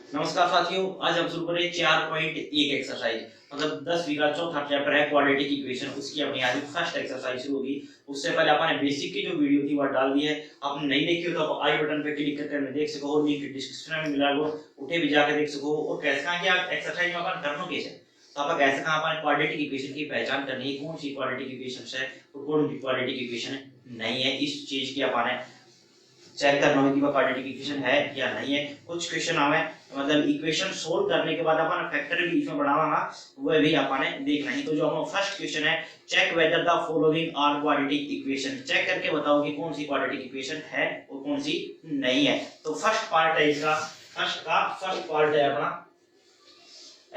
नमस्कार साथियों, आज हम शुरू करें 4.1 एक्सरसाइज मतलब 10वीं का चौथा चैप्टर है क्वाड्रेटिक इक्वेशन। उसकी अपनी आज फर्स्ट एक्सरसाइज शुरू होगी। उससे पहले आपने बेसिक की जो वीडियो थी वह डाल दी है। आपने नहीं देखी हो तो आप आई बटन पे क्लिक करके देख सको हो, लिंक डिस्क्रिप्शन में मिला हो, उठे भी जाकर देख सको। और कैसे कहा कि आप एक्सरसाइज में अपन करना कैसे, तो आप कैसे कहा अपन क्वाड्रेटिक इक्वेशन की पहचान करनी है, कौन सी क्वाड्रेटिक इक्वेशन है और कौन सी क्वाड्रेटिक इक्वेशन नहीं है। इस चीज की अपन चेक करना होगा कि वो क्वाड्रेटिक इक्वेशन है या नहीं है। कुछ क्वेश्चन हमें मतलब इक्वेशन सोल्व करने के बाद अपन फैक्टर भी इसमें बढ़ावांगा, वो भी आपने देखना है। तो जो हमारा फर्स्ट क्वेश्चन है, check whether the following are quadratic equation. Check करके बताओ कि कौन सी क्वाड्रेटिक इक्वेशन है और कौन सी नहीं है। तो फर्स्ट पार्ट है इसका, फर्स्ट पार्ट है अपना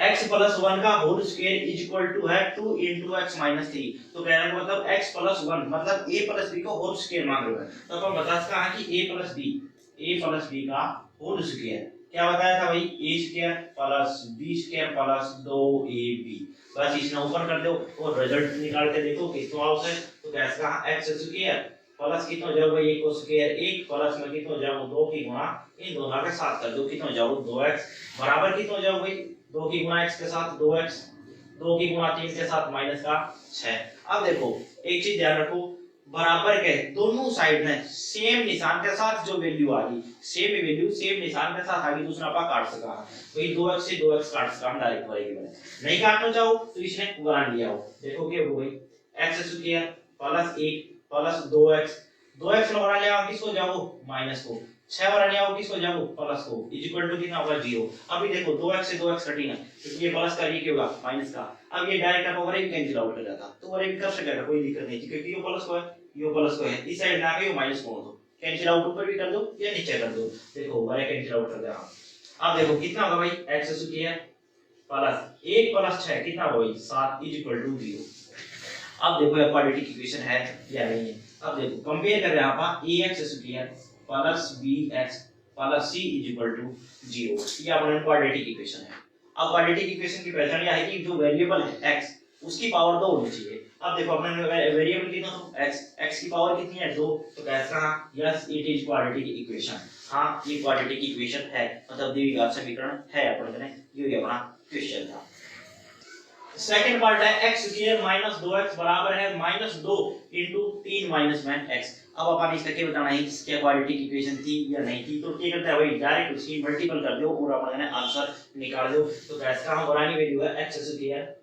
x प्लस 1 का whole square is equal to है 2 into x माइनस 3। तो कहने का मतलब x प्लस 1 मतलब a प्लस b का होल स्क्वायर मांग रहे हैं। तो अपन बता सकते हैं कि a प्लस b का होल स्क्वायर क्या बताया था भाई, a square plus b square plus 2ab। बस इसने ऊपर कर दो और रिजल्ट निकाल के देखो कितना आता है। तो कैसे कहा x स्क्वायर प्लस कितना हो जाएगा, 1 को स्क्वायर 1 प्लस में कितना हो जाएगा 2 की गुणा इन दोनों के साथ कर दो, कितना हो जाएगा 2x बराबर कितना हो जाएगा भाई 2 की गुणा x के साथ 2x, 2 की गुणा 3 के साथ माइनस का 6। अब देखो एक चीज ध्यान रखो, बराबर के दोनों साइड में सेम निशान के साथ जो वैल्यू आ गई, सेम वैल्यू सेम निशान के साथ आ गई, दूसरा पा काट सका भाई 2x से 2x काट सका हम डायरेक्ट वाले के बने। नहीं काटना चाहो तो इसने उदाहरण लिया हो, देखो क्या हो गई x square plus 1 plus 2x, 2x नो बना लिया किसको जाओ माइनस को, 6 बना लिया किसको जाओ प्लस को, इज इक्वल टू कितना होगा 0। अभी देखो 2x से 2x कटेगा क्योंकि ये प्लस का ये क्या होगा माइनस का। अब ये डायरेक्ट आप ओवर भी कैंसिल आउट कर जाता, तो ओवर भी कर सकेगा कोई दिक्कत नहीं क्योंकि ये प्लस को है ये प्लस को है, इस साइड ना के माइनस को दो, कैंसिल आउट ऊपर भी कर दो या नीचे कर दो, देखो ओवर कैंसिल आउट कर दिया। अब देखो कितना होगा भाई x स्क्वायर प्लस 1 प्लस 6 कितना होगा भाई 7 इज इक्वल टू 0। अब देखो ये क्वाड्रेटिक इक्वेशन है या नहीं है। अब देखो कंपेयर कर रहे हैं आप ax square plus bx plus c is equal to 0। ये अपना क्वाड्रेटिक इक्वेशन है। अब क्वाड्रेटिक इक्वेशन की पहचान यह है कि जो वेरिएबल है x उसकी पावर 2 होनी चाहिए। अब देखो अपने वेरिएबल कितना तो x की पावर कितनी है 2, तो कैसा yes it is quadratic equation. हां ये क्वाड्रेटिक इक्वेशन है मतलब द्विघात समीकरण है अपने, ये अपना क्वेश्चन था। सेकंड पार्ट है x स्क्वायर माइनस 2x बराबर है माइनस 2 इंटू 3 माइनस में x। अब अपन इसका क्या बताना है कि क्या क्वाड्रेटिक इक्वेशन थी या नहीं थी। तो क्या करता है भाई डायरेक्ट उसकी मल्टीपल कर दो और अपन आंसर निकाल दो। तो कैसे का हम पुरानी वैल्यू है x स्क्वायर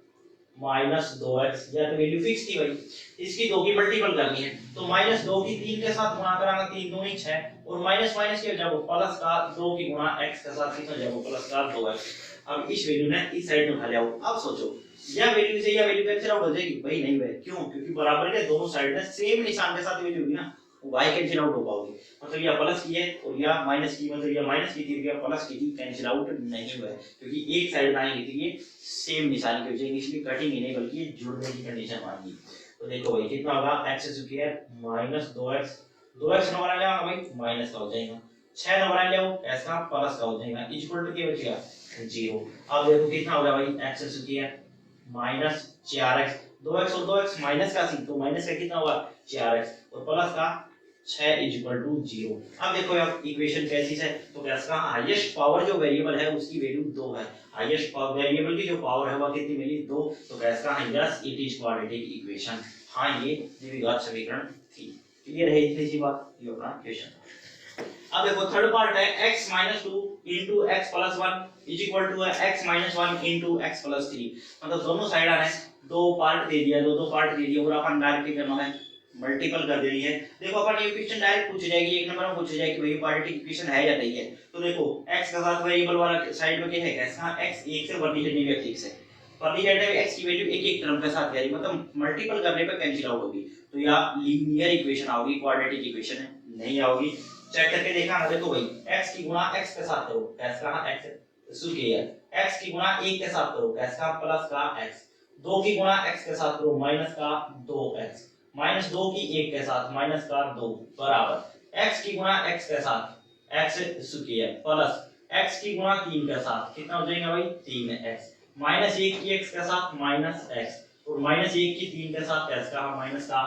माइनस 2x, या तो वैल्यू फिक्स थी भाई, इसकी 2 की मल्टीपल करनी है तो माइनस 2 की 3 के साथ गुणा करांगा 3 2 ही 6 और माइनस माइनस क्या हो जाएगा प्लस का 2 की गुणा x के साथ कितना हो जाएगा प्लस का 2x। अब इस वैल्यू ने इस साइड में उठा लिया। अब सोचो यह वैल्यू से यह वैल्यू कैंसिल आउट हो जाएगी भाई, नहीं भाई क्यों, क्योंकि बराबर के दोनों साइड में सेम निशान के साथ वैल्यू होगी ना, y कैंसिल आउट हो पाओगे। मतलब यह प्लस की है और यह माइनस की, मतलब यह माइनस की थी या प्लस की थी, कैंसिल आउट नहीं हुआ है क्योंकि एक साइड आएंगे तो ये सेम निशान की हो जाएगी, इसलिए कटिंग ही नहीं बल्कि जुड़ने की कंडीशन मांगी। तो देखो भाई कितना होगा x square minus 2x, 2x number आ जाएगा भाई माइनस का हो जाएगा, 6 नंबर आ जाएगा ऐसा प्लस का हो जाएगा इक्वल टू क्या बचेगा 0। अब देखो कितना होगा भाई x square minus 4x, 2x और 2x माइनस का सी तो माइनस का कितना होगा 4x और प्लस का 6 इज इक्वल टू 0। अब देखो यार इक्वेशन कैसी है, तो कैसा हाईएस्ट पावर जो वेरिएबल है उसकी वैल्यू 2 है, हाईएस्ट पावर वेरिएबल की जो पावर है वो कितनी मिली 2। तो कैसा है yes it is quadratic equation. हां ये द्विघात समीकरण थी। क्लियर है इतनी सी बात, ये अपना क्वेश्चन। अब देखो थर्ड पार्ट है x 2 into x plus 1 is equal to x minus 1 into x plus 3। मतलब दोनों साइड आने दो पार्ट दे दिया, दो पार्ट दे दिया और अपन डायरेक्ट करना है मल्टीपल कर देनी है। देखो अपन ये इक्वेशन डायरेक्ट पूछ जाएगी, एक नंबर में पूछ जाएगी कि भाई क्वाड्रेटिक इक्वेशन है या नहीं है। तो देखो x के साथ वेरिएबल वाला साइड में क्या है कैसा x 1 से बढ़नी चाहिए या 1 से बढ़नी चाहिए, x की वैल्यू एक एक टर्म के साथ जाएगी मतलब मल्टीपल करने पे कैंसिल आउट होगी। तो यह लीनियर इक्वेशन आओगी, क्वाड्रेटिक इक्वेशन है नहीं आओगी। चेक करके देखा ना, देखो भाई x की गुणा x के साथ करो कैसे कहा x स्क्वायर, x की गुणा 1 के साथ करो कैसे कहा प्लस का x, 2 की गुणा x के साथ करो माइनस का 2x, माइनस 2 की 1 के साथ माइनस का 2 बराबर x की गुणा x के साथ x स्क्वायर प्लस x की गुणा 3 के साथ कितना हो जाएगा भाई 3x, माइनस 1 की x के साथ माइनस x और माइनस 1 की 3 के साथ कैसे कहा माइनस का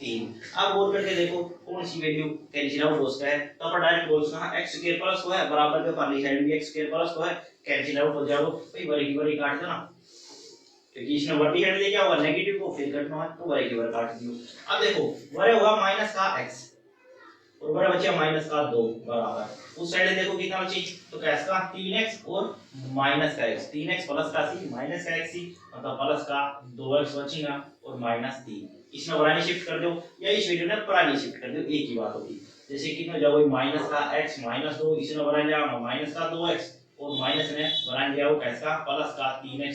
3। अब और करके देखो कौन सी वैल्यू कैंसिल आउट हो सकता है, तो अपन डायरेक्ट बोल सकते हैं x स्क्वायर प्लस को है बराबर के परली साइड भी x स्क्वायर प्लस को है, कैंसिल आउट हो जाओ भाई, बड़ी की बड़ी काट दो ना, क्योंकि इसने वर्टी हेड लेके होगा नेगेटिव को फिर कटना है तो बड़ी की बड़ी काट दियो। अब देखो बड़े होगा माइनस का x और बड़ा बचा माइनस का 2 बराबर, उस साइड देखो कितना बची, तो कैसे का 3x और माइनस का x, 3x प्लस का c माइनस का x मतलब प्लस का 2x बचेगा और माइनस 3, इसमें पुरानी शिफ्ट कर दो या इस वीडियो में पुरानी शिफ्ट कर दो, एक ही बात होगी। जैसे कितना जाओ माइनस का x माइनस 2, इसमें बना जाएगा माइनस का 2x और माइनस में बना जाओ कैसा प्लस का 3x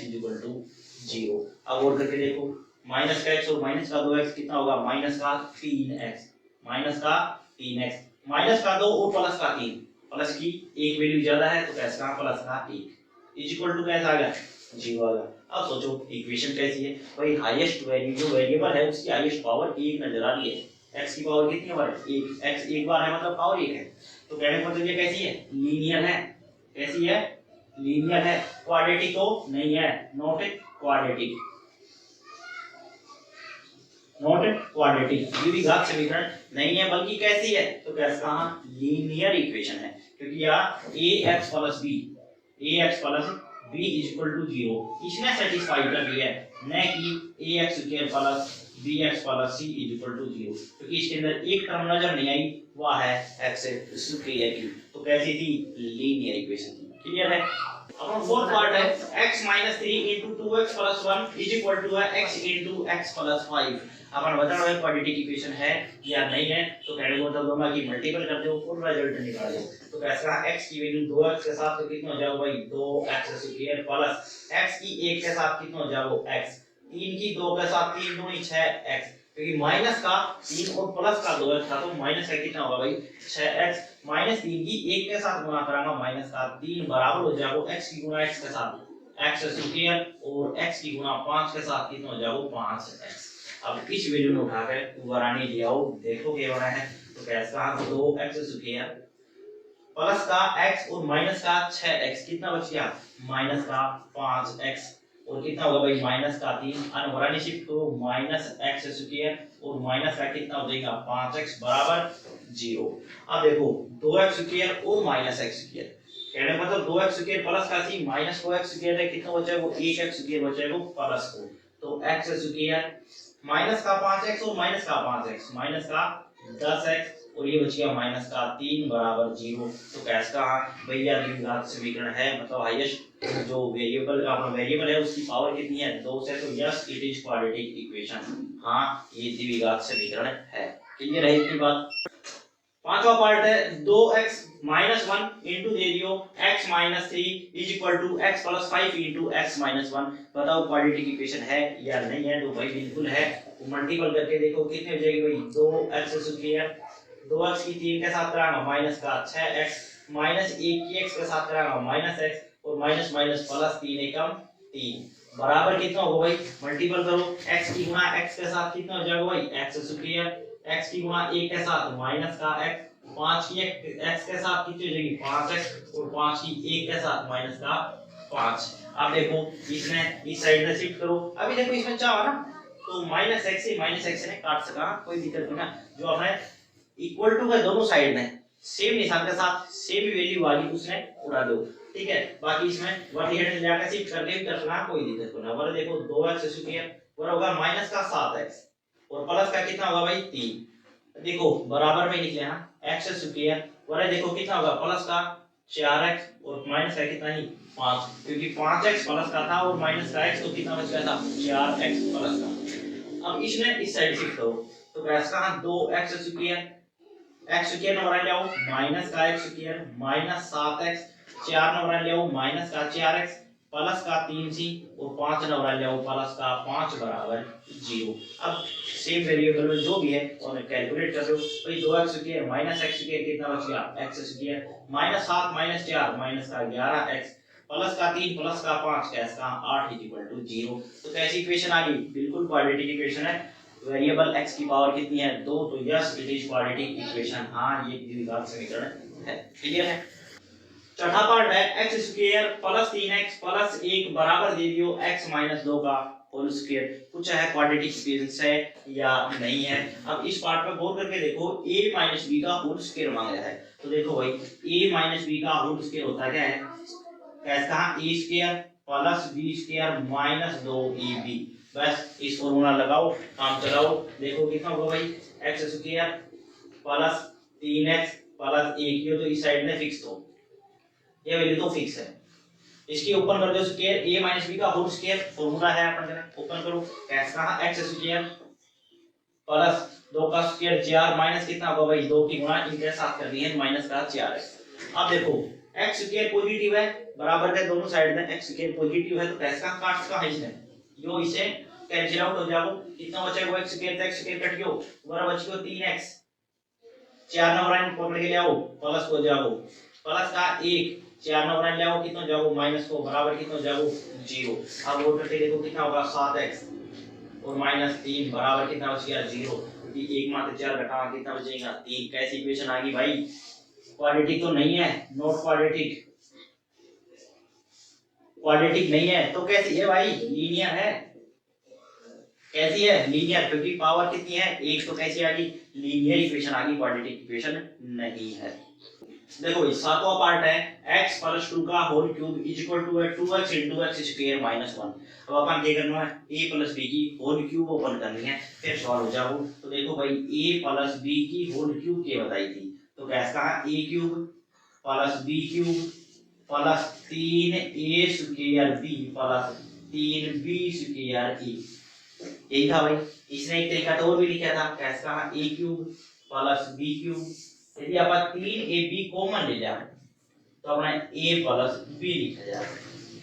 0। अब और करके देखो माइनस का x और माइनस का 2x कितना होगा, माइनस का 3x, माइनस का 3x, माइनस का 2 और प्लस का 3, प्लस की एक वैल्यू ज्यादा है तो कैसा प्लस का 1 इक्वल टू कैसा आ गया 0 आ गया। अब सोचो इक्वेशन कैसी है भाई, हाईएस्ट वैल्यू जो वेरिएबल है उसकी हाईएस्ट पावर 1 नजर आ रही है, x की पावर कितनी है 1, x एक बार है मतलब पावर 1 है, तो कहने का मतलब ये कैसी है लीनियर है, कैसी है लीनियर है, क्वाड्रेटिक तो नहीं है, नॉट क्वाड्रेटिक, नॉट क्वाड्रेटिक, ये भी घात समीकरण नहीं है बल्कि कैसी है, तो कैसे कहा लीनियर इक्वेशन है, क्योंकि यहाँ ax plus b is equal to 0 इसने सेटिस्फाई कर दिया है, न कि ax square plus bx plus c is equal to 0, क्योंकि इसके अंदर एक टर्म नजर नहीं आई, वह है x स्क्वायर की, तो कैसी थी लीनियर इक्वेशन थी। क्लियर है। अब फोर्थ पार्ट है x 3 2x 1 is equal to है x x 5। अपन बता रहे हैं क्वाड्रेटिक इक्वेशन है या नहीं है, तो कहने को मतलब दोनों की मल्टीपल कर दो और रिजल्ट निकाल दो, तो कैसा x की वैल्यू 2x के साथ तो कितना हो जाएगा भाई 2x स्क्वायर प्लस x की 1 के साथ कितना हो जाएगा x, 3 की 2 के साथ 3 दूनी 6x, क्योंकि माइनस का 3 और प्लस का 2x था तो माइनस का कितना होगा भाई 6x, माइनस 3 की 1 के साथ गुणा करांगा माइनस का 3 बराबर हो जाएगा x की गुणा x के साथ x स्क्वायर और x की गुणा 5 के साथ कितना हो जाएगा 5x। अब इस वैल्यू में उठाकर दोबारा ले आओ, देखो क्या बना है, तो कैसा 2x स्क्वायर प्लस का x और माइनस का 6x कितना बच गया माइनस का 5x और कितना होगा भाई माइनस का 3 अनवरानी शिफ्ट करो माइनस x स्क्वायर और माइनस का कितना हो जाएगा 5x बराबर 0। अब देखो 2x स्क्वायर और माइनस x स्क्वायर, कहने मतलब 2x स्क्वायर प्लस का c माइनस 2x स्क्वायर है, कितना बचा है वो 1x स्क्वायर बचा है वो प्लस को, तो x स्क्वायर माइनस का 5x और माइनस का 5x माइनस का 10x और ये बच गया माइनस का 3 बराबर 0। तो कैसे कहा भैया द्विघात समीकरण है, मतलब हाईएस्ट जो वेरिएबल है उसकी पावर कितनी है 2 से, तो yes it is quadratic equation, हाँ ये द्विघात समीकरण है। क्लियर है इतनी बात। पांचवा पार्ट है 2x 1 इंटू दे दियो x 3 is equal to x plus 5 into x 1। बताओ क्वाड्रेटिक इक्वेशन है या नहीं है, तो भाई बिल्कुल है, मल्टीपल करके देखो कितने हो जाएगी भाई 2x स्क्वायर 2x की 3 के साथ करांगा माइनस का 6x माइनस 1 की x के साथ करांगा माइनस x और माइनस माइनस प्लस 3 एकम 3 बराबर कितना होगा भाई मल्टीपल करो x की गुणा x के साथ कितना हो जाएगा भाई x स्क्वायर, x की गुणा 1 के साथ माइनस का x, 5 की x के साथ कितनी हो जाएगी 5x और 5 की 1 के साथ माइनस का 5। अब देखो इसमें इस साइड में शिफ्ट करो, अभी देखो इसमें चाहो ना तो माइनस x से काट सका कोई दिक्कत नहीं ना, जो हमने इक्वल टू के दोनों साइड में सेम निशान के साथ सेम वैल्यू वाली उसने उड़ा दो, ठीक है। बाकी इसमें वर्टी हेड ले जाकर शिफ्ट करके भी कर सकना कोई दिक्कत नहीं। और देखो 2x स्क्वायर बराबर होगा माइनस का 7x और प्लस का कितना होगा भाई 3, देखो बराबर में निकले हां x स्क्वायर और देखो कितना होगा प्लस का 4x और माइनस का कितना ही 5, क्योंकि 5x प्लस का था और माइनस का x तो कितना बच गया था 4x प्लस का। अब इसने इस साइड शिफ्ट करो तो कैसा कहां 2x square x square number ले आओ माइनस का x square minus 7x 4 number ले आओ माइनस का 4x प्लस का 3c और 5 नंबर ले आओ प्लस का 5 बराबर 0। अब सेम वेरिएबल में जो भी है और कैलकुलेट कर दो, भाई 2x square minus x square कितना बच गया x square minus 7 minus 4 minus का 11x प्लस का 3 प्लस का 5 कैसे का 8 0। तो कैसी इक्वेशन आ गई बिल्कुल क्वाड्रेटिक इक्वेशन है, वेरिएबल x की पावर कितनी है 2, तो yes it is quadratic equation, हां ये द्विघात समीकरण है। क्लियर है। चौथा पार्ट है x square plus 3x plus 1 बराबर दे दियो x 2 का होल स्क्वायर, कुछ है क्वाड्रेटिक इक्वेशन है या नहीं है। अब इस पार्ट पे गौर करके देखो, a माइनस बी का होल स्क्वायर मांगा है, तो देखो भाई a माइनस बी का होल स्क्वायर होता क्या है, कैसे कहा, a square plus b square minus 2ab। बस इस फॉर्मूला लगाओ, काम चलाओ, देखो कितना होगा भाई, x square plus 3x plus 1, ये तो इस साइड में फिक्स, तो ये वैल्यू तो फिक्स है। इसकी ओपन कर दो स्क्वायर, a माइनस बी का होल स्क्वायर फॉर्मूला है अपन का, ओपन करो, कैसे कहा, x स्क्वायर प्लस 2 का स्क्वायर 4 माइनस कितना होगा भाई, 2 की गुणा इनके साथ करनी है, माइनस का 4 है। अब देखो x स्क्वायर पॉजिटिव है, बराबर के दोनों साइड में x स्क्वायर पॉजिटिव है, तो कैसे का काट का है इसने, जो इसे कैंसिल आउट हो जाओ, कितना बचेगा, x स्क्वायर से x स्क्वायर कट गयो, बराबर बचेगा 3x, 4 नंबर पकड़ के ले आओ, प्लस हो जाओ, प्लस का 1, 4 नंबर ले आओ, कितना जाओ, माइनस को, बराबर कितना जाओ 0। अब वो करके देखो कितना होगा, 7x और माइनस 3 बराबर कितना बच गया 0, क्योंकि 1 मात्र 4 घटा कितना बचेगा 3। कैसी इक्वेशन आ गई भाई, क्वाड्रेटिक तो नहीं है, नॉट क्वाड्रेटिक, क्वाड्रेटिक नहीं है तो कैसी है भाई, लीनियर है। कैसी है, लीनियर, क्योंकि पावर कितनी है 1, तो कैसी आ गई, लीनियर इक्वेशन आ गई, क्वाड्रेटिक इक्वेशन नहीं है। देखो ये सातवां पार्ट है, x प्लस 2 का whole cube is equal to 2x into x square minus 1। अब अपन क्या करना है, a प्लस b की होल क्यूब ओपन करनी है, फिर सॉल्व हो जाओ। तो देखो भाई a प्लस b की होल क्यूब क्या बताई थी, तो कैसे कहा, a cube plus b cube plus 3a square b plus 3b square e, यही था भाई। इसने एक तरीका तो और भी लिखा था, कैसे कहा, a cube plus b cube, यदि आप 3ab कॉमन ले जाए तो अपना a प्लस b लिखा जाए,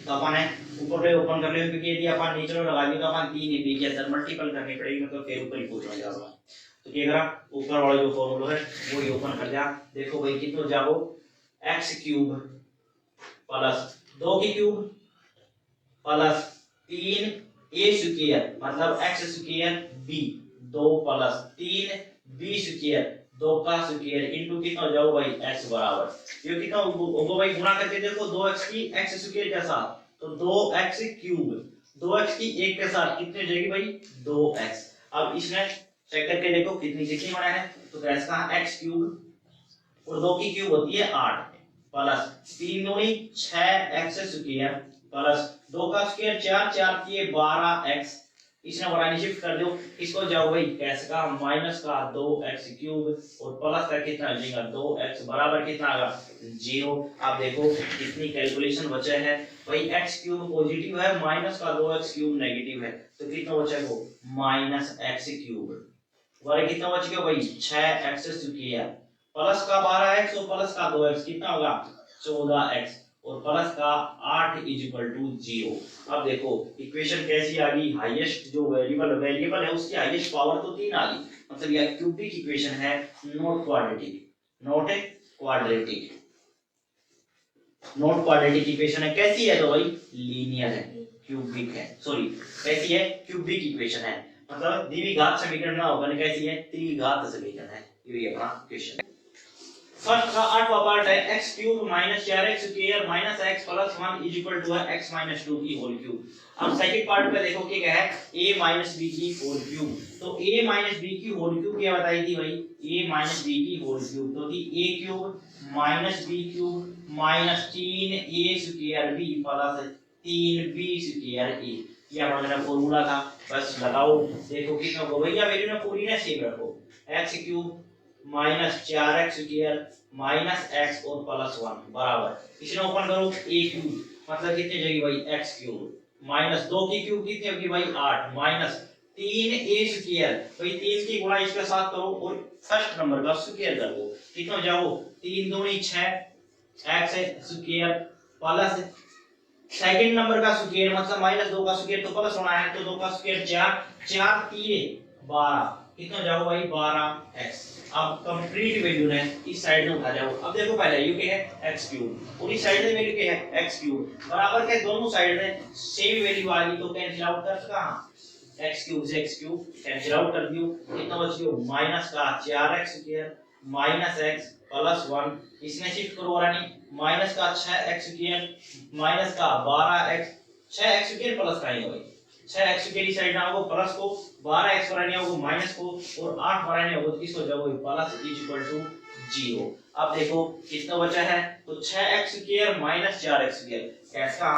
तो अपन ऊपर पे ओपन कर ले, क्योंकि यदि अपन नीचे लगा दिए तो अपन 3ab के अंदर मल्टीपल करनी पड़ेगी, मतलब फिर ऊपर ही पूछना जाएगा। तो क्या करा, ऊपर वाला जो फॉर्मूला है वो ही ओपन कर दिया। देखो भाई कितना जाओ, x क्यूब प्लस 2 की क्यूब प्लस 3a स्क्वायर मतलब x square b 2 plus 3b square 2 का स्क्वायर इनटू कितना हो जाओ भाई x बराबर, ये कितना होगा भाई, गुणा करके देखो 2x की x स्क्वायर के साथ, तो 2x क्यूब 2x की 1 के साथ कितनी हो जाएगी भाई 2x। अब इसमें चेक करके देखो कितनी कितनी बना है, तो कैसे कहा, x क्यूब और 2 की क्यूब होती है 8 प्लस 3 दूनी 6x स्क्वायर प्लस 2 का स्क्वायर 4 4 की 12x, इसने बढ़ानी शिफ्ट कर दो, इसको जाओ भाई कैसे का, माइनस का 2x क्यूब और प्लस का कितना आ जाएगा 2x बराबर कितना आएगा 0। आप देखो कितनी कैलकुलेशन बचे है भाई, x क्यूब पॉजिटिव है, माइनस का 2x क्यूब नेगेटिव है, तो कितना बचेगा माइनस x क्यूब, और कितना बच गया भाई 6x स्क्वायर प्लस का 12x और प्लस का 2x कितना होगा 14x और प्लस का 8 इज इक्वल टू 0। अब देखो इक्वेशन कैसी आ गई, हाईएस्ट जो वेरिएबल है उसकी हाईएस्ट पावर तो 3 आ गई, मतलब यह क्यूबिक इक्वेशन है, not quadratic, not quadratic, not quadratic equation है। कैसी है तो भाई लीनियर है, क्यूबिक है, सॉरी कैसी है, क्यूबिक इक्वेशन है, मतलब द्विघात समीकरण ना होगा, कैसी है त्रिघात समीकरण है, ये अपना इक्वेशन। फर्स्ट का 8वां पार्ट है x cube minus 4x square minus x plus 1 is equal to है x माइनस 2 की होल क्यूब। अब सेकंड पार्ट पे देखो कि क्या है, a माइनस b की होल क्यूब, तो a माइनस b की होल क्यूब क्या बताई थी भाई, a माइनस b की होल क्यूब तो थी a cube minus b cube minus 3a square b plus 3b square a, ये हमारा फार्मूला था, बस लगाओ देखो कितना होगा भैया, वैल्यू ना पूरी ना सेम रखो, x cube minus 4x square minus x और प्लस 1 बराबर, इसने ओपन करो a क्यूब मतलब कितनी जाएगी भाई x क्यूब माइनस 2 की क्यूब कितनी होगी भाई 8 माइनस 3a स्क्वायर, भाई 3 की गुणा इसके साथ करो और फर्स्ट नंबर का स्क्वायर कर दो, कितना हो जाओ 3 दूनी 6 x square plus second number का स्क्वायर मतलब माइनस 2 का स्क्वायर तो प्लस होना है, तो 2 का स्क्वायर 4 4 3 12, कितना हो जाओ भाई 12x। अब कंप्लीट वैल्यू ने इस साइड में उठा जाओ, अब देखो पहले यू क्या है x क्यूब और इस साइड में वैल्यू क्या है x क्यूब, बराबर के दोनों साइड में सेम वैल्यू आ गई, तो कैंसिल आउट कर कहां x क्यूब से x क्यूब कैंसिल आउट कर दियो, कितना बच गया माइनस का 4x square minus x plus 1, इसमें शिफ्ट करो रानी, माइनस का 6x स्क्वायर माइनस का 12x 6x स्क्वायर प्लस का ही भाई 6x की साइड ना होगा प्लस को, 12x बनानी होगा माइनस को, और 8 बनानी होगा किसको, जब वो प्लस इज इक्वल टू 0। अब देखो कितना बचा है, तो 6x square minus 4x square, कैसा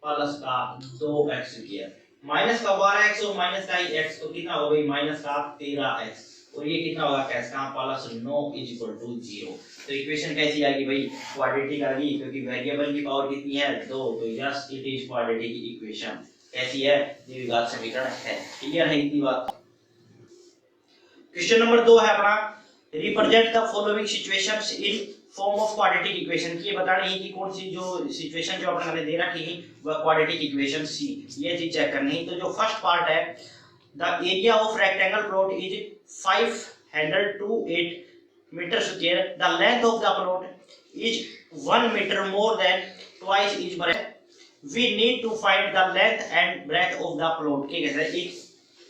प्लस का 2x स्क्वायर, माइनस का 12x और माइनस का x, तो कितना हो गई माइनस का 13x, और ये कितना होगा कैसा प्लस 9 इज इक्वल टू 0। तो इक्वेशन कैसी आ गई भाई, क्वाड्रेटिक आ गई, क्योंकि वेरिएबल की पावर कितनी है 2, तो yes it is quadratic equation. कैसी है, द्विघात समीकरण है। क्लियर है इतनी बात। क्वेश्चन नंबर 2 है अपना, represent the following situations in form of quadratic equation. ये बता रही है कि कौन सी जो सिचुएशन जो अपने दे रखी है वह क्वाड्रेटिक इक्वेशन सी, ये चीज चेक करनी है। तो जो फर्स्ट पार्ट है, the area of rectangle plot is 528 metre square, the length of the plot is 1 metre more than twice is breadth, we need to find the length and breadth of the plot. क्या कहते हैं, एक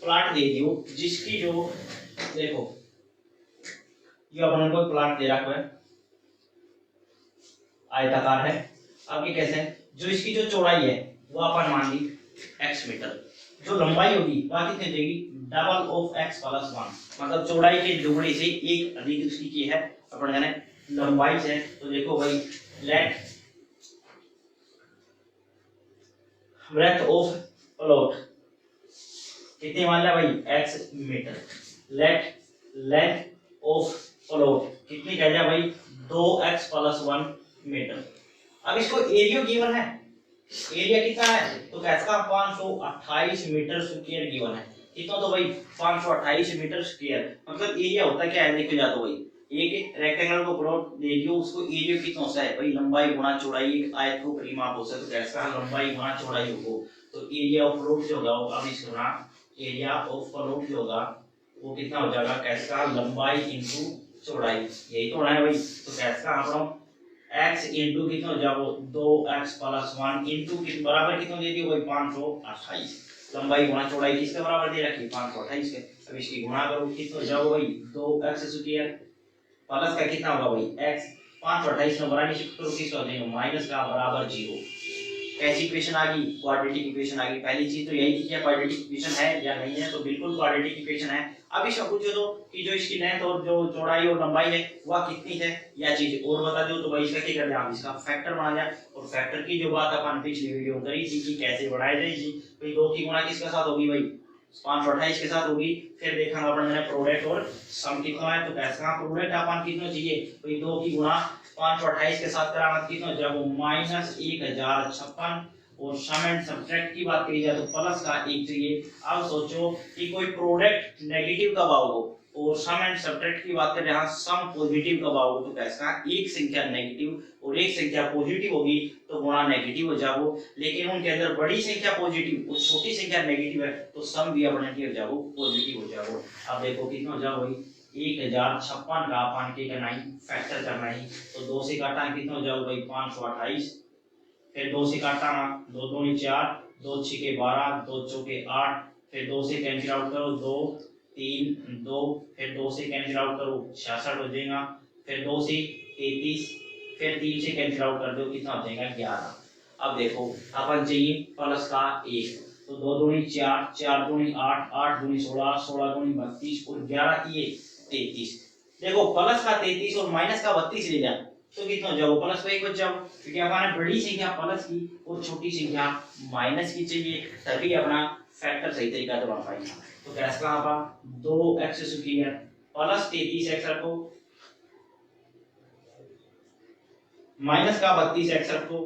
plot दे दियो जिसकी जो देखो ये अपन को प्लॉट दे रखा है, आयताकार है। अब ये कैसे है, जो इसकी जो चौड़ाई है वो अपन मान ली x मीटर, जो लंबाई होगी वह कितनी देगी, डबल ऑफ x प्लस 1, मतलब चौड़ाई के दुगने से एक अधिक उसकी की है अपन जाने लंबाई से। तो देखो भाई लेट ब्रेथ ऑफ प्लॉट कितनी मान लिया भाई x metre, let length of plot कितनी कह दिया भाई 2x प्लस 1 मीटर। अब इसको एरिया गिवन है, एरिया कितना है, तो कैसा 528 मीटर स्क्वायर गिवन है। कितना, तो भाई 528 मीटर स्क्वायर, मतलब एरिया होता क्या है देखो, जा तो भाई एक रेक्टेंगल को प्लॉट दे दियो, उसको एरिया कितना सा है भाई लंबाई गुणा चौड़ाई, एक आयत को परिमाप होता है, तो कैसा लंबाई गुणा चौड़ाई हो, तो एरिया ऑफ प्लॉट जो होगा, अब इसको ना एरिया ऑफ प्लॉट जो होगा वो कितना हो जाएगा, कैसा लंबाई इनटू चौड़ाई, यही तो होना है भाई। तो कैसा अपना x इनटू कितना हो जाएगा 2x प्लस 1 इनटू बराबर कितना दे दियो भाई 528, लंबाई गुणा चौड़ाई किसके बराबर दे रखी 528 के। अब इसकी गुणा करो कितना हो जाएगा भाई 2x स्क्वायर प्लस का कितना होगा भाई x, 528 में बराबर शिफ्ट करो किसका हो जाएगा माइनस का बराबर 0। कैसी इक्वेशन आ गई, क्वाड्रेटिक इक्वेशन आ गई। पहली चीज तो यही थी कि क्वाड्रेटिक इक्वेशन है या नहीं है, तो बिल्कुल क्वाड्रेटिक इक्वेशन है। अब इसका पूछो तो कि जो इसकी लेंथ और जो चौड़ाई और लंबाई है वह कितनी है, या चीज और बता दो, तो भाई इसका क्या कर दिया, आप इसका फैक्टर बना दिया। और फैक्टर की जो बात अपन पिछली वीडियो करी थी कि कैसे बढ़ाया जाएगी, भाई 2 की गुणा किसके साथ होगी भाई 528 के साथ होगी। फिर देखा अपन ने प्रोडक्ट और सम कितना है, तो कैसा प्रोडक्ट अपन कितना चाहिए भाई 2 की गुणा 528 के साथ कराना कितना हो जाएगा माइनस 1056, और सम एंड सब्ट्रैक्ट की बात करी जाए तो प्लस का 1 चाहिए। अब सोचो कि कोई प्रोडक्ट नेगेटिव कब आओगे, और सम एंड सब्ट्रैक्ट की बात करें यहाँ सम पॉजिटिव कब आओगे, तो कैसा एक संख्या नेगेटिव और एक संख्या पॉजिटिव होगी तो गुणा नेगेटिव हो जाओ, लेकिन उनके अंदर बड़ी संख्या पॉजिटिव और छोटी संख्या नेगेटिव है तो सम भी अपने हो जाओ पॉजिटिव हो जाओ। अब देखो कितना हो जाओ भाई 1056 का अपन के करना ही फैक्टर करना ही, तो 2 से काटा कितना हो जाओ भाई 528, फिर 2 से काटा ना 2 2 4, 2 6 के 12, 2 चौके 8, फिर 2 से कैंसिल आउट करो 2 3 2, फिर 2 से कैंसिल आउट करो 66 हो जाएगा, फिर 2 से 33, फिर 3 से कैंसिल आउट कर दो कितना हो जाएगा 11। अब देखो अपन चाहिए प्लस का 1, तो 2 दूनी 4, 4 दूनी 8, 8 दूनी 16, 16 दूनी 32 और 11 ये 33। देखो प्लस का 33 और माइनस का 32 ले जाए तो कितना हो जाएगा प्लस का 1 बच जाओ, क्योंकि अपने बड़ी संख्या प्लस की और छोटी संख्या माइनस की चाहिए, तभी अपना फैक्टर सही तरीका से बन पाएगा। तो कैसे कहां पर 2x स्क्वायर प्लस 33x रखो माइनस का 32x रखो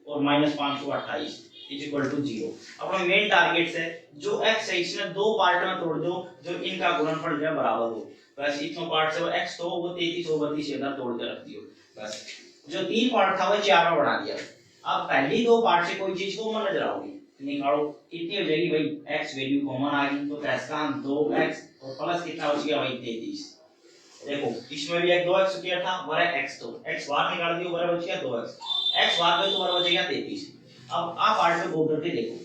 और माइनस 528 इज इक्वल टू 0। अपना मेन टारगेट है जो x है इसमें दो पार्ट में तोड़ दो जो इनका गुणनफल जो है बराबर हो, बस इतना पार्ट से वो x तो वो 33 और 32 के अंदर तोड़ के रख दियो, बस जो 3 पार्ट था वो 4 में बढ़ा दिया। अब पहली 2 पार्ट से कोई चीज कॉमन नजर आओगी, निकालो कितनी हो जाएगी भाई x वैल्यू कॉमन आ गई, तो कैसे का 2x और प्लस कितना हो गया भाई 33। देखो इसमें भी एक 2x स्क्वायर था और x, तो x बाहर निकाल दियो बराबर बच गया 2x, x बाहर में तो बराबर बच गया 33। अब आप पार्ट में गो करके देखो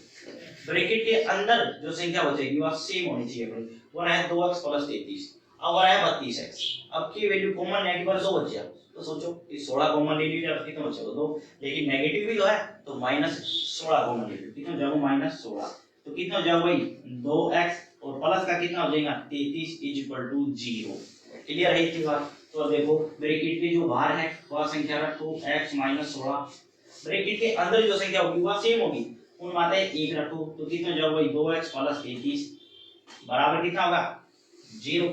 ब्रैकेट के अंदर जो संख्या बचेगी वो सेम होनी चाहिए अपनी, वो है 2x प्लस 33, अब वो है 32x। अब की वैल्यू कॉमन नेगेटिव पर 2 बच गया, तो सोचो कि 16 कॉमन ले लीजिए, अब कितना बचेगा 2, लेकिन नेगेटिव भी तो है तो माइनस 16 कॉमन ले लीजिए, कितना जाओ माइनस 16, तो कितना हो जाएगा भाई 2x और प्लस का कितना हो जाएगा 33 इज इक्वल टू 0। क्लियर है इतनी बात। तो अब देखो ब्रैकेट के जो बाहर है वह संख्या रखो x माइनस 16, ब्रैकेट के अंदर जो संख्या होगी वह सेम होगी, उन माते 1 रखो तो कितना हो जाएगा भाई 2x प्लस 33 बराबर कितना होगा 0।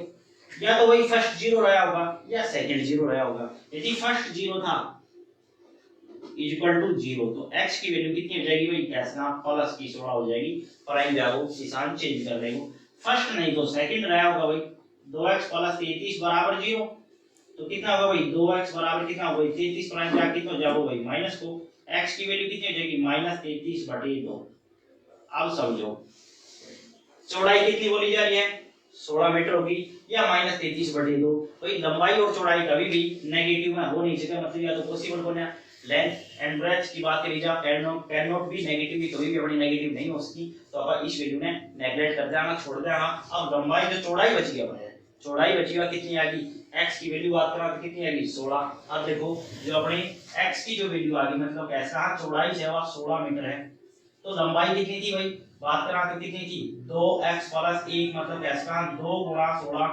या तो वही फर्स्ट 0 रहा होगा या सेकंड 0 रहा होगा। यदि फर्स्ट 0 था इज इक्वल टू 0 तो x की वैल्यू कितनी हो जाएगी भाई ऐसा प्लस की 16 हो जाएगी। प्राइम जाओ निशान चेंज कर लेंगे, फर्स्ट नहीं तो सेकंड रहा होगा भाई 2x प्लस 33 बराबर 0 तो कितना होगा भाई 2x बराबर कितना होगा 33 प्राइम जा कितना हो जाएगा भाई माइनस को x की वैल्यू कितनी हो जाएगी माइनस 33 बटे 2। अब समझो चौड़ाई कितनी बोली जा रही है 16 मीटर होगी या माइनस 33 बटे 2। भाई लंबाई और चौड़ाई कभी भी नेगेटिव में हो नहीं सकता, मतलब या तो पॉसिबल बने लेंथ एंड ब्रेड्थ की बात करी जा कैन नॉट बी नेगेटिव भी कभी भी अपनी नेगेटिव नहीं हो सकती, तो अपन इस वैल्यू ने नेगलेक्ट कर देना छोड़ देना। अब लंबाई जो चौड़ाई बची है अपने चौड़ाई बची हुआ कितनी आ गई x की वैल्यू बात करा तो कितनी आ गई 16। अब देखो जो अपनी x की जो वैल्यू आ गई मतलब कैसा चौड़ाई से वह 16 मीटर है तो लंबाई कितनी थी भाई बात करा तो कितनी थी 2x प्लस 1 मतलब कैसा 2 गुणा 16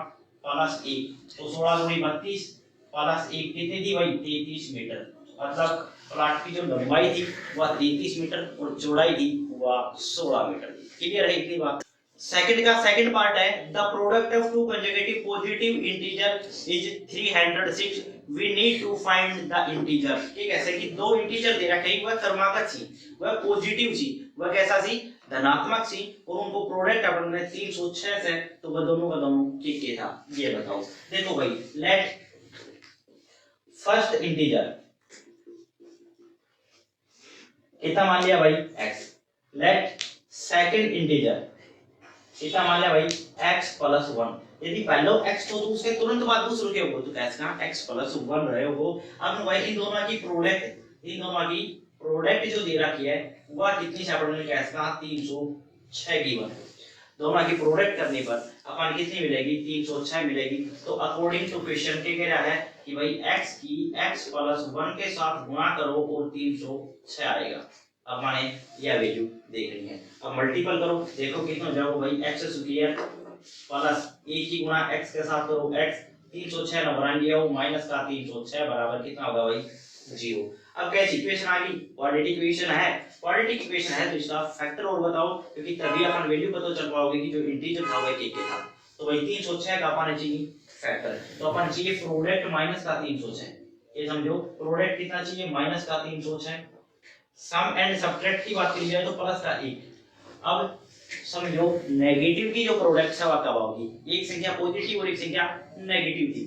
प्लस 1 तो 16 गुणी 32 प्लस 1 कितनी थी भाई 33 मीटर। मतलब प्लाट की जो लंबाई थी वह 33 मीटर और चौड़ाई थी वह 16 मीटर। क्लियर है इतनी बात। सेकंड का सेकंड पार्ट है the product of two consecutive positive integer is 306 we need to find the integer. ठीक है ऐसे कि दो इंटीजर दे रखे हैं वह क्रमांक थी वह पॉजिटिव थी वह कैसा थी धनात्मक थी और उनको प्रोडक्ट अपन ने 306 से तो वह दोनों का दोनों क्या था ये बताओ। देखो भाई लेट फर्स्ट इंटीजर कितना मान लिया भाई x, लेट सेकंड इंटीजर कितना मान लिया भाई x प्लस 1। यदि पहले x तो उसके तुरंत बाद दूसरे के हो तो कैसे का x प्लस 1 रहे हो। अब भाई इन दोनों की प्रोडक्ट जो दे रखी है वह कितनी से अपन ने कैसे का 306 की बन दोनों की प्रोडक्ट करने पर अपन कितनी मिलेगी 306 मिलेगी। तो अकॉर्डिंग टू क्वेश्चन के कह रहा है कि भाई x की x प्लस 1 के साथ गुणा करो और 306 आएगा। अब माने यह वैल्यू देख रही है अब मल्टीपल करो देखो कितना हो जाएगा भाई x स्क्वायर प्लस 1 की गुणा x के साथ करो x 306 ना बना लिया माइनस का 306 बराबर कितना होगा भाई 0। अब कैसी इक्वेशन आ गई क्वाड्रेटिक इक्वेशन है, क्वाड्रेटिक इक्वेशन है तो इसका फैक्टर और बताओ क्योंकि तभी अपन वैल्यू पता चल पाओगे कि जो इंटीजर था वह क्या था। तो भाई 306 का अपन चाहिए फैक्टर तो अपन चाहिए प्रोडक्ट माइनस का 306 ये समझो प्रोडक्ट कितना चाहिए माइनस का 306 सम एंड सब्ट्रैक्ट की बात की जाए तो प्लस का 1। अब समझो नेगेटिव की जो प्रोडक्ट है वह कब होगी एक संख्या पॉजिटिव और एक संख्या नेगेटिव थी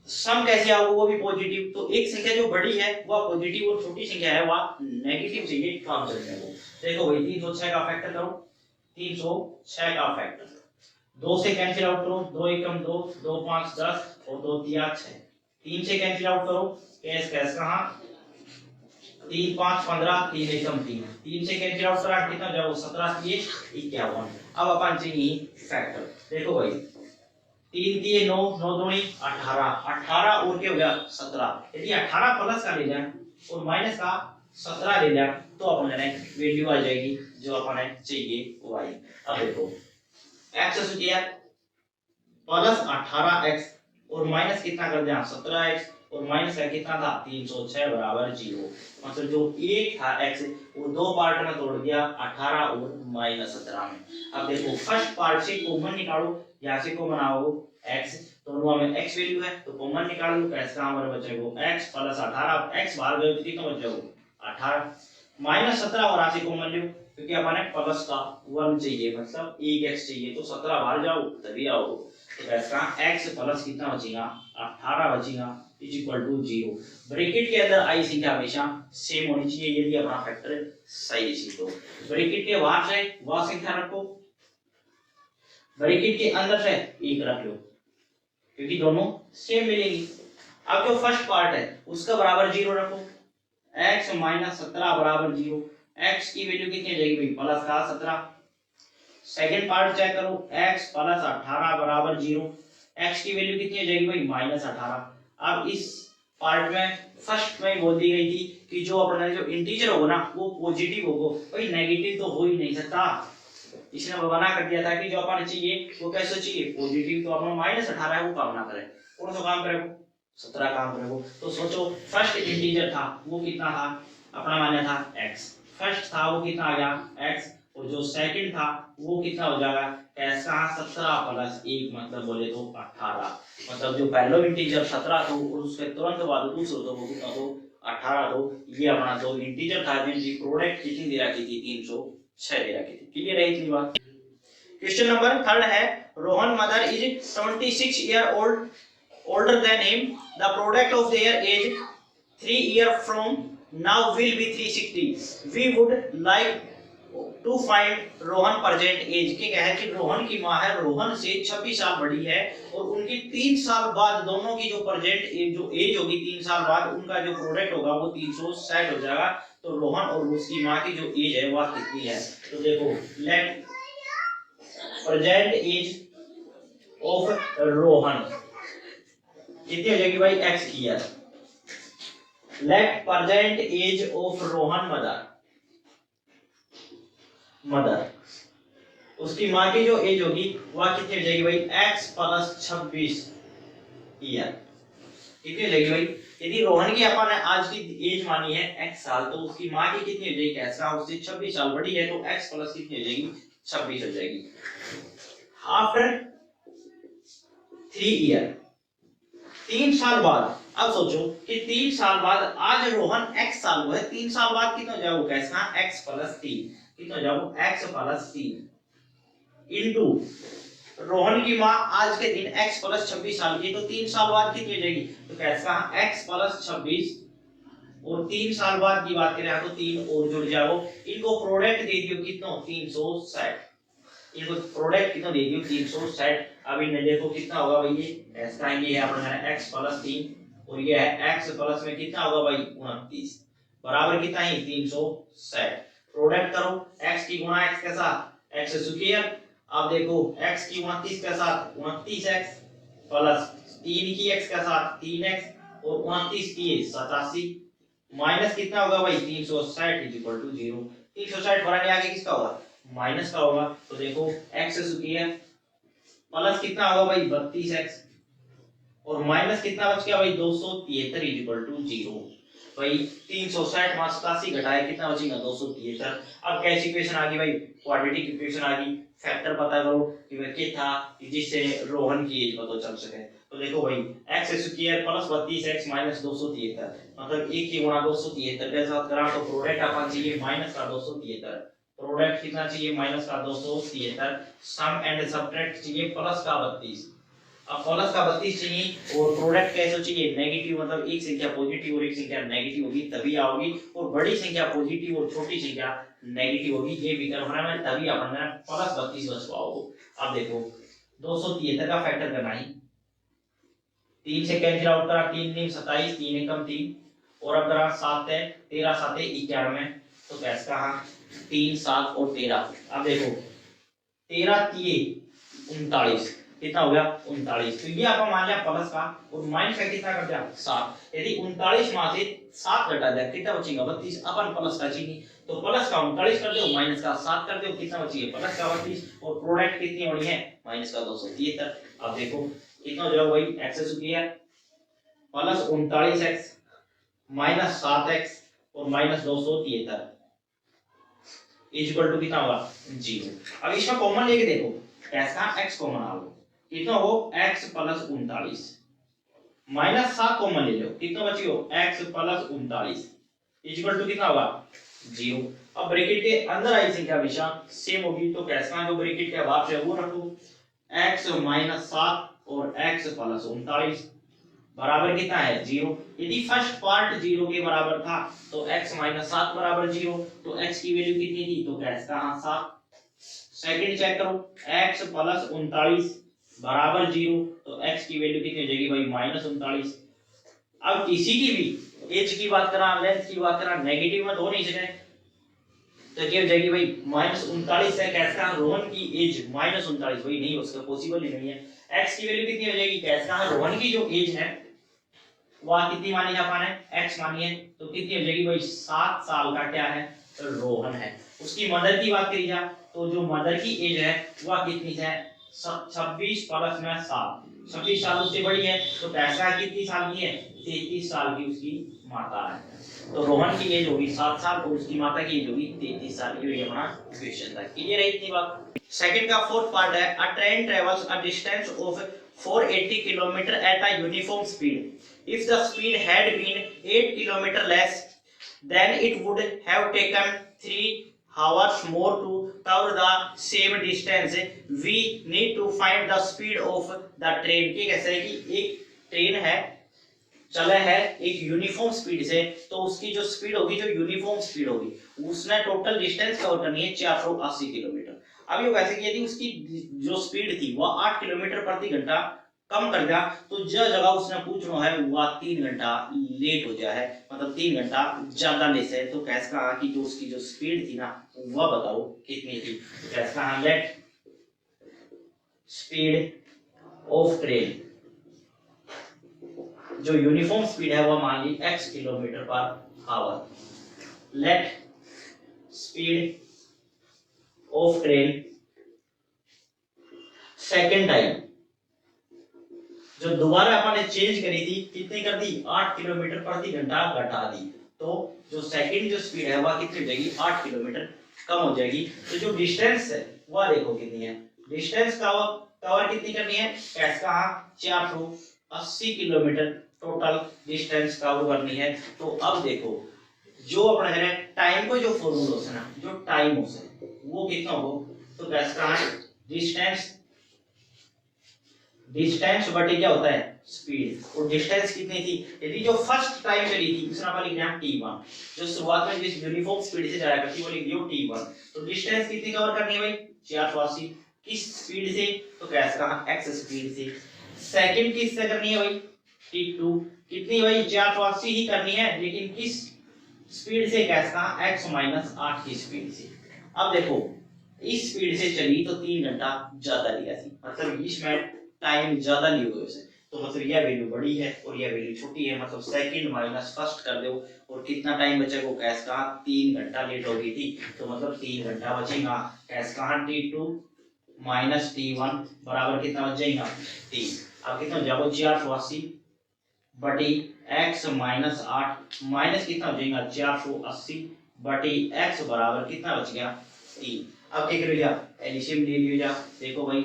सम कैसे आओगे वो भी पॉजिटिव तो एक संख्या जो बड़ी है वह पॉजिटिव और छोटी संख्या है वह नेगेटिव से ये काम चलने को। देखो भाई 306 का फैक्टर करो 306 का फैक्टर 2 से कैंसिल आउट करो 2 एकम 2 2 5 10 और 2 3 6 3 से कैंसिल आउट करो कैस कैस कहां 3 5 15 3 एकम 3 3 से कैंसिल आउट करा कितना जाओ 17 ये 51। अब अपन चाहिए फैक्टर देखो भाई 3 3 9 9 दूनी 18 18 और क्या हो गया 17। यदि 18 प्लस का ले जाए और माइनस का 17 ले जाए तो अपन ने वैल्यू आ जाएगी जो अपन चाहिए y। अब देखो x स्क्वायर प्लस 18x और माइनस कितना कर दिया 17x और माइनस का कितना था 306 बराबर 0। मतलब जो एक था x वो दो पार्ट में तोड़ दिया 18 और माइनस 17 में। अब देखो फर्स्ट पार्ट से कॉमन निकालो यहाँ से कॉमन आओ x दोनों में x वैल्यू है तो कॉमन निकाल लो कैसे हमारे बचेगा x प्लस 18 x बाहर गए तो कितना बचेगा 18 माइनस 17 और यहाँ से कॉमन लो क्योंकि अपने प्लस का 1 चाहिए मतलब 1x चाहिए तो 17 बाहर जाओ तभी आओ तो कैसे x प्लस कितना बचेगा 18 बचेगा इज इक्वल टू 0। ब्रैकेट के अंदर आई संख्या हमेशा सेम होनी चाहिए यदि अपना फैक्टर सही है तो ब्रैकेट के बाहर से वह संख्या रखो ब्रैकेट के अंदर से 1 रख लो क्योंकि दोनों सेम मिलेंगी। अब जो फर्स्ट पार्ट है उसका बराबर 0 रखो x माइनस 17 बराबर 0 x की वैल्यू कितनी आ जाएगी भाई प्लस का 17। सेकंड पार्ट चेक करो x प्लस 18 बराबर 0 x की वैल्यू कितनी आ जाएगी भाई माइनस 18। अब इस पार्ट में फर्स्ट में बोल दी गई थी कि जो अपना जो इंटीजर होगा ना वो पॉजिटिव होगा, भाई नेगेटिव तो हो ही नहीं सकता। इसने मना कर दिया था कि जो अपन चाहिए वो कैसे चाहिए पॉजिटिव, तो अपना -18 है वो काम ना करे, कौन सा काम करे, 17 काम करे वो। तो सोचो फर्स्ट इंटीजर था वो कितना था, अपना माना था x, फर्स्ट था वो कितना आ गया x, और जो सेकंड था वो कितना हो जाएगा ऐसा 17 प्लस 1 मतलब बोले तो 18, मतलब जो पहला इंटीजर 17 था और उसके तुरंत बाद दूसरा तो वो कितना तो 18, तो ये अपना जो इंटीजर था जिनकी प्रोडक्ट कितनी दे रखी थी 306 दे रखी थी। क्लियर है इतनी बात। क्वेश्चन नंबर 3 है Rohan mother is 26 year old older than him, the product of their age 3 year from now will be 360, we would like to find Rohan present age। के क्या है कि रोहन की माँ है रोहन से 26 साल बड़ी है और उनकी 3 साल बाद दोनों की जो प्रेजेंट एज जो एज होगी 3 साल बाद उनका जो प्रोडक्ट होगा वो 360 हो जाएगा। तो रोहन और उसकी माँ की जो एज है वह कितनी है, तो देखो let present age of Rohan कितनी हो जाएगी भाई x year, let present age of Rohan mother उसकी माँ की जो एज होगी वह कितनी हो जाएगी भाई x प्लस 26 ईयर, कितनी हो जाएगी भाई। यदि रोहन की अपन आज की एज मानी है x साल तो उसकी माँ की कितनी हो जाएगी कैसा उससे 26 साल बड़ी है तो x प्लस कितनी हो जाएगी 26 हो जाएगी। आफ्टर 3 ईयर 3 साल बाद, अब सोचो कि 3 साल बाद आज रोहन x साल हुआ है, 3 साल बाद कितना हो जाएगा वो कैसा x प्लस 3, कितना हो जाएगा x प्लस 3 इनटू रोहन की माँ आज के दिन x प्लस 26 साल की, तो 3 साल बाद कितनी हो जाएगी तो कैसा x प्लस 26 और 3 साल बाद की बात करें तो 3 और जुड़ जाओ, इनको प्रोडक्ट दे दियो कितना 360, इनको प्रोडक्ट कितना दे दियो 360। अब इन्हें देखो कितना होगा भाई ये ऐसा ये है अपना है x प्लस 3 और ये है x प्लस में कितना होगा भाई 29 बराबर कितना है 360। प्रोडक्ट करो x की गुणा x के साथ x स्क्वायर, अब देखो x की 29 के साथ 29x प्लस 3 की x के साथ 3x और 29 की 87 माइनस कितना होगा भाई 360 0, 360 बढ़ाने आगे किसका होगा माइनस का होगा, तो देखो x स्क्वायर प्लस कितना होगा भाई 32x और माइनस कितना बच गया भाई 273 0। भाई 360 में 87 घटाए कितना बचेगा 273। अब कैसी इक्वेशन आ गई भाई क्वाड्रेटिक इक्वेशन आ गई, फैक्टर पता करो कि वह क्या था जिससे रोहन की एज पता चल सके। तो देखो भाई x square plus 32x minus 273 मतलब 1 की गुणा 273 के साथ करा तो प्रोडक्ट अपन चाहिए माइनस का 273, प्रोडक्ट कितना चाहिए माइनस का 273, सम एंड सबट्रैक्ट चाहिए प्लस का 32, अब प्लस का 32 चाहिए और प्रोडक्ट कैसे चाहिए नेगेटिव, मतलब एक संख्या पॉजिटिव और एक संख्या नेगेटिव होगी तभी आओगी, और बड़ी संख्या पॉजिटिव और छोटी संख्या नेगेटिव होगी ये विकल्प होना है तभी अपन प्लस 32 बच पाओगे। अब देखो 273 का फैक्टर करना है, 3 से कैंसिल आउट करा 3 3 27 3 एकम 3 और अब करा 7 है 13 7 91 तो कैसे कहा 3 7 और 13। अब देखो 13 3 39 कितना हो गया 39, तो ये आपका मान लिया प्लस का और माइनस का कितना कर दिया 7, यदि 39 में से 7 घटा दिया कितना बचेगा 32, अपन प्लस का चाहिए तो प्लस का 39 कर दो माइनस का 7 कर दो कितना बचेगा प्लस का 32 और प्रोडक्ट कितनी होनी है माइनस का 273। अब देखो कितना हो जाएगा भाई x square plus 39x minus 7x और माइनस 273 इक्वल टू कितना होगा 0। अब इसमें कॉमन लेके देखो कैसा x कॉमन आ लो कितना हो x प्लस 39 माइनस 7 कॉमन ले लो कितना बचियो x प्लस 39 इक्वल टू कितना होगा 0। अब ब्रैकेट के अंदर आई संख्या हमेशा सेम होगी तो कैसा जो ब्रैकेट के बाहर से वो रखो x माइनस 7 और x प्लस 39 बराबर कितना है 0। यदि फर्स्ट पार्ट 0 के बराबर था तो x माइनस 7 बराबर 0 तो x की वैल्यू कितनी थी तो कैसे कहां 7। सेकंड चेक करो x प्लस 39 बराबर 0 तो x की वैल्यू कितनी हो जाएगी भाई माइनस 39। अब किसी की भी एज की बात करा लेंथ की बात करा नेगेटिव में तो हो नहीं सके तो क्या हो जाएगी भाई माइनस 39 है कैसा रोहन की एज माइनस 39 भाई नहीं उसका पॉसिबल ही नहीं है। x की वैल्यू कितनी हो जाएगी कैसा रोहन की जो एज है वह कितनी मानी है अपन ने x मानी है तो कितनी हो जाएगी भाई 7 साल का क्या है रोहन है। उसकी मदर की बात करी जाए तो जो मदर की एज है वह कितनी है 26 प्लस में 7, 26 साल उससे बड़ी है। तो पैसा कितनी साल की है 33 साल की उसकी माता है। तो रोहन की एज होगी 7 साल और उसकी माता की एज होगी 33 साल की। ये हमारा क्वेश्चन था, क्लियर है इतनी बात। सेकंड का फोर्थ पार्ट है a train travels a distance of 480 kilometre at a uniform speed if the speed had been 8 kilometre less then it would have taken 3 hours more to cover the same distance. We need to find the speed of the train। कि कैसे है कि एक train है चला है एक uniform speed से, तो उसकी जो स्पीड होगी जो यूनिफॉर्म स्पीड होगी उसने टोटल डिस्टेंस कवर करनी है 480 किलोमीटर। अब ये वैसे कि यदि उसकी जो स्पीड थी वह 8 किलोमीटर प्रति घंटा कम कर दिया तो जो जगह उसने पूछना है वह 3 घंटा लेट हो जाए, मतलब 3 घंटा ज्यादा लेस है। तो कैसे कहा कि जो उसकी जो स्पीड थी ना वह बताओ कितनी थी। तो कैसे कहा लेट स्पीड ऑफ ट्रेन, जो यूनिफॉर्म स्पीड है वह मान ली x kilometre per hour. Let speed of train second time जो दोबारा अपन ने चेंज करी थी कितनी कर दी 8 किलोमीटर प्रति घंटा घटा दी। तो जो सेकंड जो स्पीड है वह कितनी हो जाएगी 8 किलोमीटर कम हो जाएगी। तो जो डिस्टेंस है वह देखो कितनी है, डिस्टेंस कवर कितनी करनी है कैसे कहा 480 किलोमीटर टोटल डिस्टेंस कवर करनी है। तो अब देखो जो अपना टाइम को जो फॉर्मूला है ना जो टाइम हो वो कितना हो, तो कैसे कहा डिस्टेंस बटे क्या होता है स्पीड। और डिस्टेंस कितनी थी यदि जो फर्स्ट टाइम चली थी उसने अपन लिखना t1, जो शुरुआत में जिस यूनिफॉर्म स्पीड से जाया करती वो लिख दियो t1। तो डिस्टेंस कितनी कवर करनी है भाई 480, किस स्पीड से तो कैसे कहा x स्पीड से। सेकंड किस से करनी है भाई t2, कितनी भाई 480 ही करनी है लेकिन किस स्पीड से कैसे कहा x - 8 की स्पीड से। अब देखो इस स्पीड से चली तो 3 घंटा ज्यादा लिया थी, मतलब इसमें टाइम ज्यादा ली हुई उसे, तो मतलब यह वैल्यू बड़ी है और यह वैल्यू छोटी है, मतलब सेकंड माइनस फर्स्ट कर दो और कितना टाइम बचेगा कैसे कहा 3 घंटा लेट हो गई थी तो मतलब 3 घंटा बचेगा। कैसे कहा t2 - t1 बराबर कितना बच जाएगा 3। अब कितना हो जाएगा 480 बटी x - 8 माइनस कितना हो जाएगा 480 बटी x बराबर कितना बच गया 3। अब क्या कर लिया एलसीएम ले लिया, देखो भाई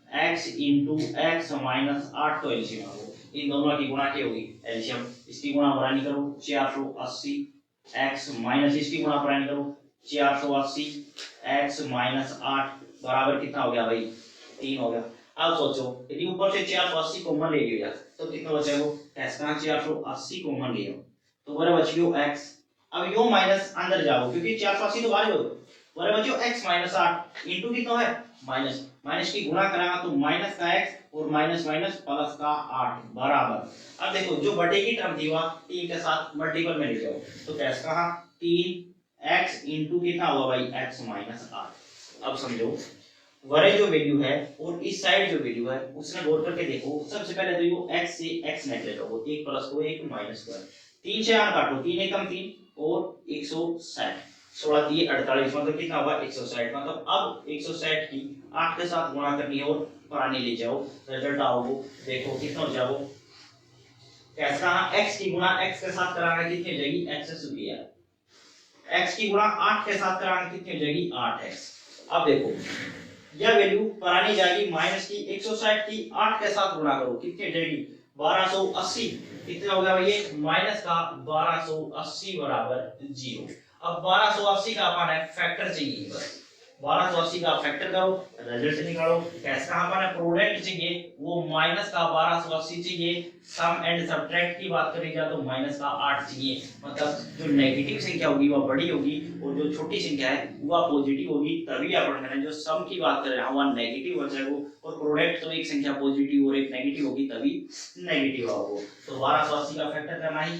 x इंटू x - 8 तो एलसीएम हो, इन दोनों की गुणा क्या होगी एलसीएम, इसकी गुणा पुरानी करो 480 x माइनस इसकी गुणा पुरानी करो 480 x - 8 बराबर कितना हो गया भाई 3 हो गया। अब सोचो यदि ऊपर से 480 कॉमन ले लिया तो कितना बचेगा ऐसा 480 कॉमन ले तो बराबर बच गयो x। अब यो माइनस अंदर जाओ क्योंकि 480 तो बाहर हो बराबर बचो x - 8 इंटू कितना है माइनस, माइनस की गुणा कराना तो माइनस का x और माइनस माइनस प्लस का 8 बराबर। अब देखो जो बटे की टर्म थी वह 3 के साथ मल्टीपल में ले जाओ तो कैसे कहा 3x इंटू कितना हुआ भाई x - 8। अब समझो वरे जो वैल्यू है और इस साइड जो वैल्यू है उसने गौर करके देखो। सबसे पहले तो यो x से x नेट ले लो, एक प्लस को एक माइनस को 3 से 8 काटो 3 एकम 3 और 160 16 3 48 मतलब कितना हुआ 160। मतलब अब 160 की 8 के साथ गुणा करनी है और पुरानी ले जाओ रिजल्ट आओगे देखो कितना हो जाओ कैसा x की गुणा x के साथ कराना कितनी हो जाएगी x² x की गुणा 8 के साथ कराना कितनी हो जाएगी 8x। अब देखो यह वैल्यू पुरानी जाएगी माइनस की 160 की 8 के साथ गुणा करो कितनी हो जाएगी 1280, कितना हो गया भाई ये माइनस का 1280 बराबर 0। अब 1280 का अपन है फैक्टर चाहिए, बस 1280 का फैक्टर करो रिजल्ट निकालो। कैसा अपन है प्रोडक्ट चाहिए वो माइनस का 1280 चाहिए, सम एंड सबट्रैक्ट की बात करी जाए तो माइनस का 8 चाहिए। मतलब जो नेगेटिव संख्या होगी वह बड़ी होगी और जो छोटी संख्या है वह पॉजिटिव होगी, तभी अपन जो सम की बात कर रहे हैं वह नेगेटिव हो जाएगा और प्रोडक्ट तो एक संख्या पॉजिटिव और एक नेगेटिव होगी तभी नेगेटिव होगा। तो 1280 का फैक्टर करना ही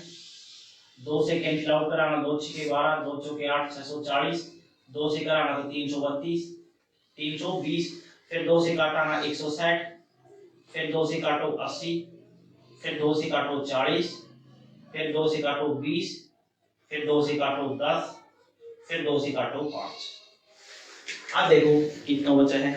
2 से कैंसिल आउट कराना 2 6 के 12 2 4 के 8 640 2 से कराना तो 332 320 फिर 2 से काटाना 160 फिर 2 से काटो 80 फिर 2 से काटो 40 फिर 2 से काटो 20 फिर 2 से काटो 10, फिर 2 से काटो 5। अब देखो कितना बचा है,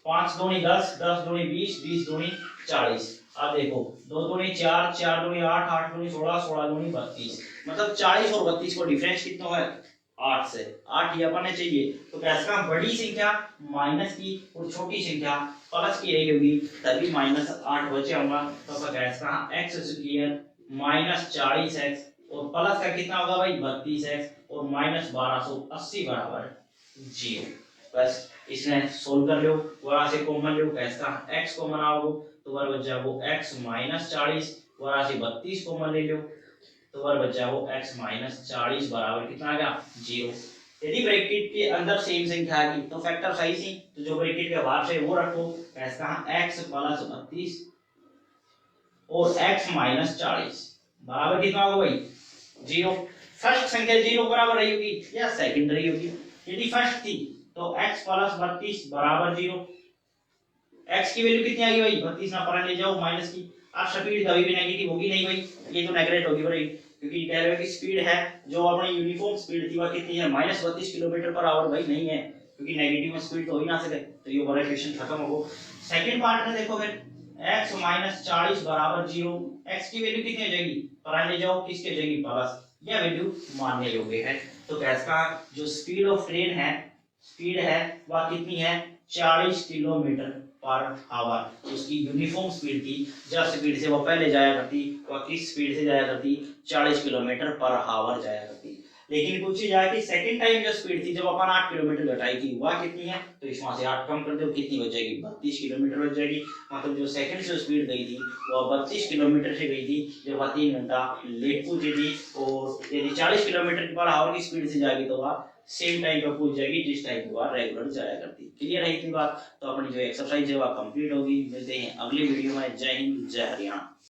5 दूनी 10, 10 दूनी 20, 20 दूनी 40। अब देखो 2 दूनी 4, 4 दूनी 8, 8 दूनी 16, 16 दूनी 32। मतलब 40 और 32 को डिफरेंस कितना है, 8 से। 8 ये अपने चाहिए, तो कैसा बड़ी संख्या माइनस की और छोटी संख्या प्लस की रही होगी, तभी -8 बचे होगा। तो आपका कैसा x² माइनस 40x और प्लस का कितना होगा भाई 32x और माइनस 1280 बराबर 0। बस इसने सोल्व कर लो, वहां से कॉमन लो, कैसा x कॉमन आओगे तो वर बच जाओ x माइनस 40, वहां से 32 कॉमन ले लो तो वर बच जाओ x माइनस 40 बराबर कितना आ गया 0। यदि ब्रैकेट के अंदर सेम संख्या आ गई तो फैक्टर सही थी, तो जो ब्रैकेट के बाहर से वो रखो, कैसा x प्लस 32 और x माइनस 40 बराबर कितना होगा भाई 0। फर्स्ट संख्या 0 बराबर रही होगी या सेकंड रही होगी, यदि फर्स्ट थी तो x प्लस 32 बराबर 0। x की वैल्यू कितनी आ गई भाई 32 ना पर ले जाओ माइनस की। अब स्पीड कभी भी नेगेटिव होगी नहीं भाई, ये तो नेगेटिव होगी भाई, क्योंकि कह रहे हो कि स्पीड है जो अपनी यूनिफॉर्म स्पीड थी वह कितनी है -32 किलोमीटर पर आवर भाई नहीं है, क्योंकि नेगेटिव में स्पीड तो हो ही ना सके, तो ये वाला इक्वेशन खत्म हो। सेकंड पार्ट में देखो फिर x माइनस 40 बराबर 0, x की वैल्यू कितनी हो जाएगी पर ले जाओ किसके जाएगी प्लस, यह वैल्यू मानने योग्य है। तो इसका जो स्पीड ऑफ ट्रेन है, स्पीड है वह कितनी है 40 किलोमीटर पर आवर। उसकी यूनिफॉर्म स्पीड थी, जिस स्पीड से वो पहले जाया करती वह किस स्पीड से जाया करती 40 किलोमीटर पर आवर जाया करती। लेकिन पूछी जाए कि सेकंड टाइम जो स्पीड थी जब अपन 8 किलोमीटर घटाई थी वह कितनी है, तो इसमें से 8 कम कर दो कितनी बच जाएगी 32 किलोमीटर बच जाएगी। मतलब जो सेकंड से स्पीड गई थी वह 32 किलोमीटर से गई थी जब वह 3 घंटा लेट पहुंची थी, और यदि 40 किलोमीटर पर आवर की स्पीड से जाएगी तो वह सेम टाइम पर पहुंच जाएगी जिस टाइम पर वह रेगुलर जाया करती। क्लियर है इतनी बात, तो अपनी जो एक्सरसाइज है वह कंप्लीट होगी। मिलते हैं अगली वीडियो में। जय हिंद जय हरियाणा।